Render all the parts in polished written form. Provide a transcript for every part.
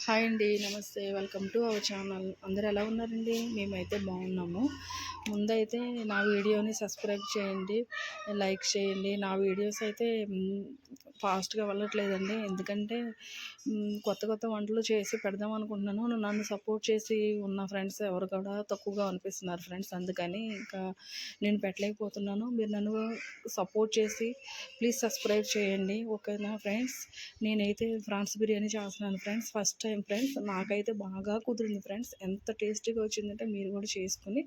Hi అండి, నమస్తే. Welcome to our channel. అందరూ ఎలా ఉన్నారండి? మేమైతే బాగున్నాము. ముందైతే నా వీడియోని సబ్స్క్రైబ్ చేయండి, లైక్ చేయండి. నా వీడియోస్ అయితే ఫాస్ట్గా వెళ్ళట్లేదండి, ఎందుకంటే కొత్త కొత్త వంటలు చేసి పెడదాం అనుకుంటున్నాను. నన్ను సపోర్ట్ చేసి ఉన్న ఫ్రెండ్స్ ఎవరు కూడా తక్కువగా అనిపిస్తున్నారు ఫ్రెండ్స్, అందుకని ఇంకా నేను పెట్టలేకపోతున్నాను. మీరు నన్ను సపోర్ట్ చేసి ప్లీజ్ సబ్స్క్రైబ్ చేయండి, ఓకేనా ఫ్రెండ్స్? నేనైతే ఫ్రాన్స్ బిర్యానీ చేస్తున్నాను ఫ్రెండ్స్, ఫస్ట్ టైం ఫ్రెండ్స్. నాకైతే బాగా కుదిరింది ఫ్రెండ్స్, ఎంత టేస్టీగా వచ్చిందంటే మీరు కూడా చేసుకుని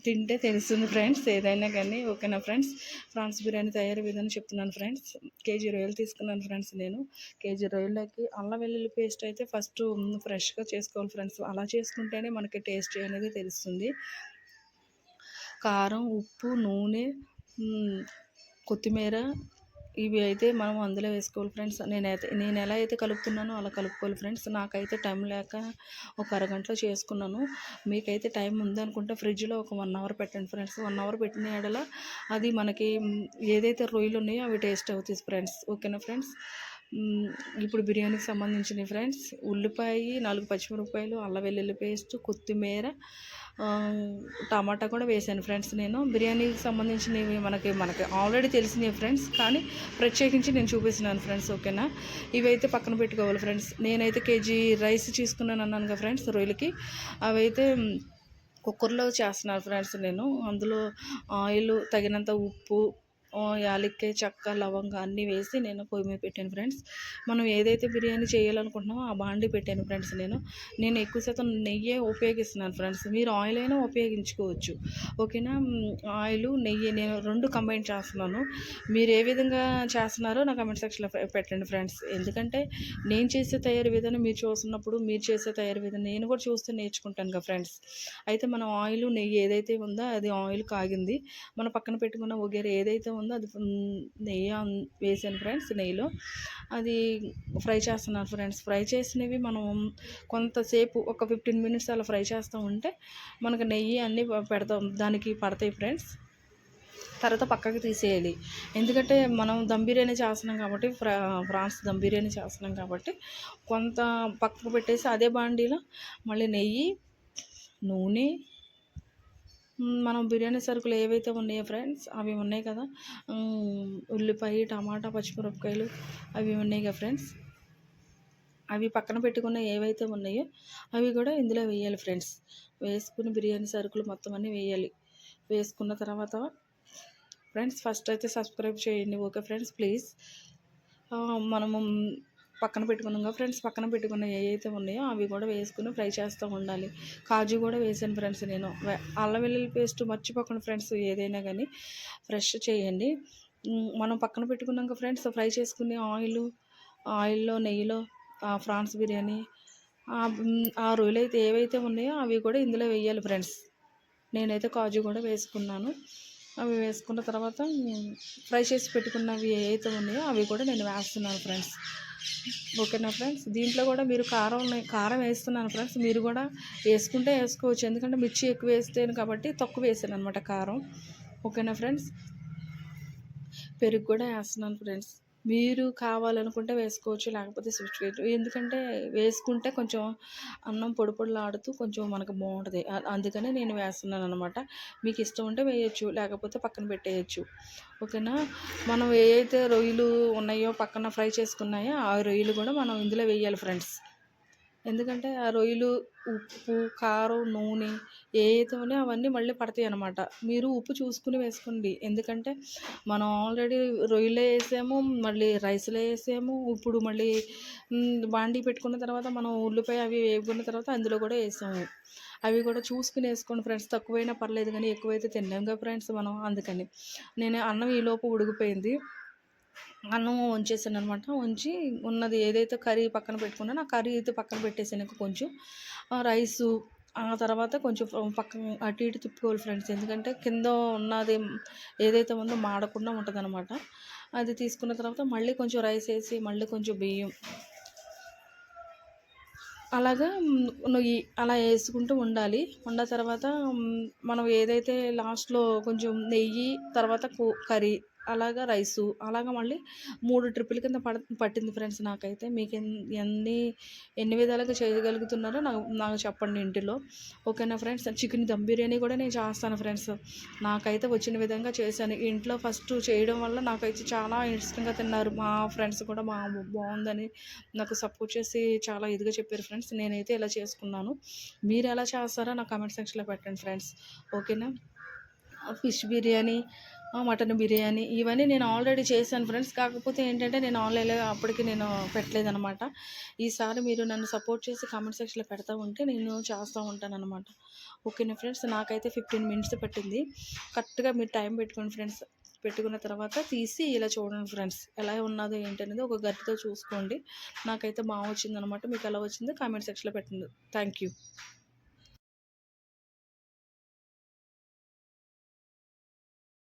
తింటే తెలుస్తుంది ఫ్రెండ్స్ ఏదైనా కానీ, ఓకేనా ఫ్రెండ్స్? ఫ్రాన్స్ బిర్యానీ తయారీ విధానం చెప్తున్నాను ఫ్రెండ్స్. కేజీ రొయ్యలు తీసుకున్నాను ఫ్రెండ్స్. నేను కేజీ రొయ్యలకి అల్లం వెల్లుల్లి పేస్ట్ అయితే ఫస్ట్ ఫ్రెష్గా చేసుకోవాలి ఫ్రెండ్స్, అలా చేసుకుంటేనే మనకి టేస్ట్ అనేది తెలుస్తుంది. కారం, ఉప్పు, నూనె, కొత్తిమీర ఇవి అయితే మనం అందులో వేసుకోవాలి ఫ్రెండ్స్. నేను ఎలా అయితే కలుపుతున్నానో అలా కలుపుకోవాలి ఫ్రెండ్స్. నాకైతే టైం లేక ఒక అరగంటలో చేసుకున్నాను. మీకైతే టైం ఉందనుకుంటే ఫ్రిడ్జ్లో ఒక 1 అవర్ పెట్టండి ఫ్రెండ్స్. 1 అవర్ పెట్టిన ఎడల అది మనకి ఏదైతే రొయ్యలు ఉన్నాయో అవి టేస్ట్ అవుతాయి ఫ్రెండ్స్, ఓకేనా ఫ్రెండ్స్? ఇప్పుడు బిర్యానీకి సంబంధించినవి ఫ్రెండ్స్: ఉల్లిపాయ, 4 పచ్చిమిరపకాయలు, అల్లం వెల్లుల్లి పేస్ట్, కొత్తిమీర, టమాటా కూడా వేసాను ఫ్రెండ్స్. నేను బిర్యానీకి సంబంధించినవి మనకి ఆల్రెడీ తెలిసినవి ఫ్రెండ్స్, కానీ ప్రత్యేకించి నేను చూపిస్తున్నాను ఫ్రెండ్స్, ఓకేనా? ఇవైతే పక్కన పెట్టుకోవాలి ఫ్రెండ్స్. నేనైతే కేజీ రైస్ తీసుకున్నాను అన్నాను కదా ఫ్రెండ్స్ రొయ్యలకి, అవైతే కుక్కర్లో చేస్తున్నాను ఫ్రెండ్స్ నేను. అందులో ఆయిల్, తగినంత ఉప్పు, యాలక్కాయ, చెక్క, లవంగా అన్నీ వేసి నేను పొయ్యి మీద పెట్టాను ఫ్రెండ్స్. మనం ఏదైతే బిర్యానీ చేయాలనుకుంటున్నామో ఆ బాండి పెట్టాను ఫ్రెండ్స్. నేను ఎక్కువ శాతం నెయ్యే ఉపయోగిస్తున్నాను ఫ్రెండ్స్, మీరు ఆయిల్ అయినా ఉపయోగించుకోవచ్చు, ఓకేనా? ఆయిల్, నెయ్యి నేను 2 కంబైన్ చేస్తున్నాను. మీరు ఏ విధంగా చేస్తున్నారో నా కమెంట్ సెక్షన్లో పెట్టండి ఫ్రెండ్స్, ఎందుకంటే నేను చేసే తయారీ విధానం మీరు చూస్తున్నప్పుడు మీరు చేసే తయారీ విధానం నేను కూడా చూస్తూ నేర్చుకుంటాను కదా ఫ్రెండ్స్. అయితే మనం ఆయిల్, నెయ్యి ఏదైతే ఉందో అది ఆయిల్ కాగింది, మన పక్కన పెట్టుకున్న వగేర ఏదైతే ఉందో అది నెయ్యి వేసాను ఫ్రెండ్స్. నెయ్యిలో అది ఫ్రై చేస్తున్నాను ఫ్రెండ్స్. ఫ్రై చేసినవి మనం కొంతసేపు ఒక 15 మినిట్స్ అలా ఫ్రై చేస్తూ ఉంటే మనకు నెయ్యి అన్నీ దానికి పడతాయి ఫ్రెండ్స్. తర్వాత పక్కకి తీసేయాలి, ఎందుకంటే మనం దమ్ బిర్యానీ చేస్తున్నాం కాబట్టి, ఫ్రాన్స్ దమ్ బిర్యానీ చేస్తున్నాం కాబట్టి కొంత పక్కకు పెట్టేసి అదే బాండీలో మళ్ళీ నెయ్యి, నూనె, మనం బిర్యానీ సరుకులు ఏవైతే ఉన్నాయో ఫ్రెండ్స్ అవి ఉన్నాయి కదా, ఉల్లిపాయ, టమాటా, పచ్చిమిరపకాయలు అవి ఉన్నాయి కదా ఫ్రెండ్స్, అవి పక్కన పెట్టుకున్న ఏవైతే ఉన్నాయో అవి కూడా ఇందులో వేయాలి ఫ్రెండ్స్. వేసుకుని బిర్యానీ సరుకులు మొత్తం అన్నీ వేయాలి. వేసుకున్న తర్వాత ఫ్రెండ్స్ ఫస్ట్ అయితే సబ్స్క్రైబ్ చేయండి, ఓకే ఫ్రెండ్స్ ప్లీజ్. మనము పక్కన పెట్టుకున్నాం కదా ఫ్రెండ్స్, పక్కన పెట్టుకున్న ఏవైతే ఉన్నాయో అవి కూడా వేసుకుని ఫ్రై చేస్తూ ఉండాలి. కాజు కూడా వేసాను ఫ్రెండ్స్ నేను. అల్లం వెల్లుల్లి పేస్ట్ మర్చిపోకండి ఫ్రెండ్స్, ఏదైనా కానీ ఫ్రెష్ చేయండి. మనం పక్కన పెట్టుకున్నాం కదా ఫ్రెండ్స్ ఫ్రై చేసుకునే ఆయిల్లో, నెయ్యిలో ఫ్రాన్స్ బిర్యానీ ఆ రొయ్యలు అయితే ఏవైతే ఉన్నాయో అవి కూడా ఇందులో వేయాలి ఫ్రెండ్స్. నేనైతే కాజు కూడా వేసుకున్నాను. అవి వేసుకున్న తర్వాత ఫ్రై చేసి పెట్టుకున్నవి ఏవైతే ఉన్నాయో అవి కూడా నేను వేస్తున్నాను ఫ్రెండ్స్, ఓకేనా ఫ్రెండ్స్? దీంట్లో కూడా మీరు కారం వేస్తున్నాను ఫ్రెండ్స్, మీరు కూడా వేసుకుంటే వేసుకోవచ్చు, ఎందుకంటే మిర్చి ఎక్కువ వేస్తేను కాబట్టి తక్కువ వేసాను అనమాట కారం, ఓకేనా ఫ్రెండ్స్? పెరుగు కూడా వేస్తున్నాను ఫ్రెండ్స్. మీరు కావాలనుకుంటే వేసుకోవచ్చు, లేకపోతే స్విచ్ చేయొచ్చు, ఎందుకంటే వేసుకుంటే కొంచెం అన్నం పొడి పొడిలాడుతూ కొంచెం మనకు బాగుంటుంది, అందుకని నేను వేస్తున్నాను అనమాట. మీకు ఇష్టం ఉంటే వేయచ్చు, లేకపోతే పక్కన పెట్టేయచ్చు, ఓకేనా? మనం ఏవైతే రొయ్యలు ఉన్నాయో పక్కన ఫ్రై చేసుకున్నాయో ఆ రొయ్యలు కూడా మనం ఇందులో వేయాలి ఫ్రెండ్స్, ఎందుకంటే ఆ రొయ్యలు, ఉప్పు, కారం, నూనె ఏవైతే ఉన్నాయో అవన్నీ మళ్ళీ పడతాయి అన్నమాట. మీరు ఉప్పు చూసుకుని వేసుకోండి, ఎందుకంటే మనం ఆల్రెడీ రొయ్యలే వేసాము, మళ్ళీ రైస్లో వేసాము, ఇప్పుడు మళ్ళీ బాండీ పెట్టుకున్న తర్వాత మనం ఉల్లిపాయ అవి వేపుకున్న తర్వాత అందులో కూడా వేసాము. అవి కూడా చూసుకుని వేసుకోండి ఫ్రెండ్స్, తక్కువైనా పర్లేదు కానీ ఎక్కువైతే తిన్నాం కదా ఫ్రెండ్స్ మనం, అందుకని. నేను అన్నం ఈలోపు ఉడికిపోయింది, అన్నం వంచేసాను అనమాట. వంచి ఉన్నది ఏదైతే కర్రీ పక్కన పెట్టుకున్నానో ఆ కర్రీ అయితే పక్కన పెట్టేసాను కొంచెం. రైసు ఆ తర్వాత కొంచెం పక్కన అటు ఇటు తిప్పుకోవాలి ఫ్రెండ్స్, ఎందుకంటే కింద ఉన్నది ఏదైతే ఉందో మాడకుండా ఉంటుంది అనమాట. అది తీసుకున్న తర్వాత మళ్ళీ కొంచెం రైస్ వేసి మళ్ళీ కొంచెం బియ్యం అలాగా నొయ్యి అలా వేసుకుంటూ ఉండాలి. ఉన్న తర్వాత మనం ఏదైతే లాస్ట్లో కొంచెం నెయ్యి, తర్వాత కర్రీ అలాగా రైసు అలాగా మళ్ళీ 3 ట్రిప్పుల కింద పట్టింది ఫ్రెండ్స్ నాకైతే. మీకు ఎన్ని విధాలుగా చేయగలుగుతున్నారో నాకు నాకు చెప్పండి ఇంటిలో. ఓకేనా ఫ్రెండ్స్. చికెన్ దమ్ బిర్యానీ కూడా నేను చేస్తాను ఫ్రెండ్స్. నాకైతే వచ్చిన విధంగా చేశాను. ఇంట్లో ఫస్ట్ చేయడం వల్ల నాకైతే చాలా ఇష్టంగా తిన్నారు. మా ఫ్రెండ్స్ కూడా బాగుందని నాకు సపోర్ట్ చేసి చాలా ఇదిగా చెప్పారు ఫ్రెండ్స్. నేనైతే ఇలా చేసుకున్నాను. మీరు ఎలా చేస్తారో నా కామెంట్ సెక్షన్లో పెట్టండి ఫ్రెండ్స్. ఓకేనా. ఫిష్ బిర్యానీ, మటన్ బిర్యానీ ఇవన్నీ నేను ఆల్రెడీ చేశాను ఫ్రెండ్స్. కాకపోతే ఏంటంటే నేను ఆన్లైన్లో అప్పటికి నేను పెట్టలేదనమాట. ఈసారి మీరు నన్ను సపోర్ట్ చేసి కామెంట్ సెక్షన్లో పెడతా ఉంటే నేను చేస్తూ ఉంటానన్నమాట. ఓకేనా ఫ్రెండ్స్. నాకైతే 15 మినిట్స్ పట్టింది. కరెక్ట్గా మీరు టైం పెట్టుకోండి ఫ్రెండ్స్. పెట్టుకున్న తర్వాత తీసి ఇలా చూడండి ఫ్రెండ్స్. ఎలా ఉన్నదో ఏంటనేది ఒక గరిటెతో చూసుకోండి. నాకైతే బాగా వచ్చిందనమాట. మీకు ఎలా వచ్చిందో కామెంట్ సెక్షన్లో పెట్టండి. Thank you.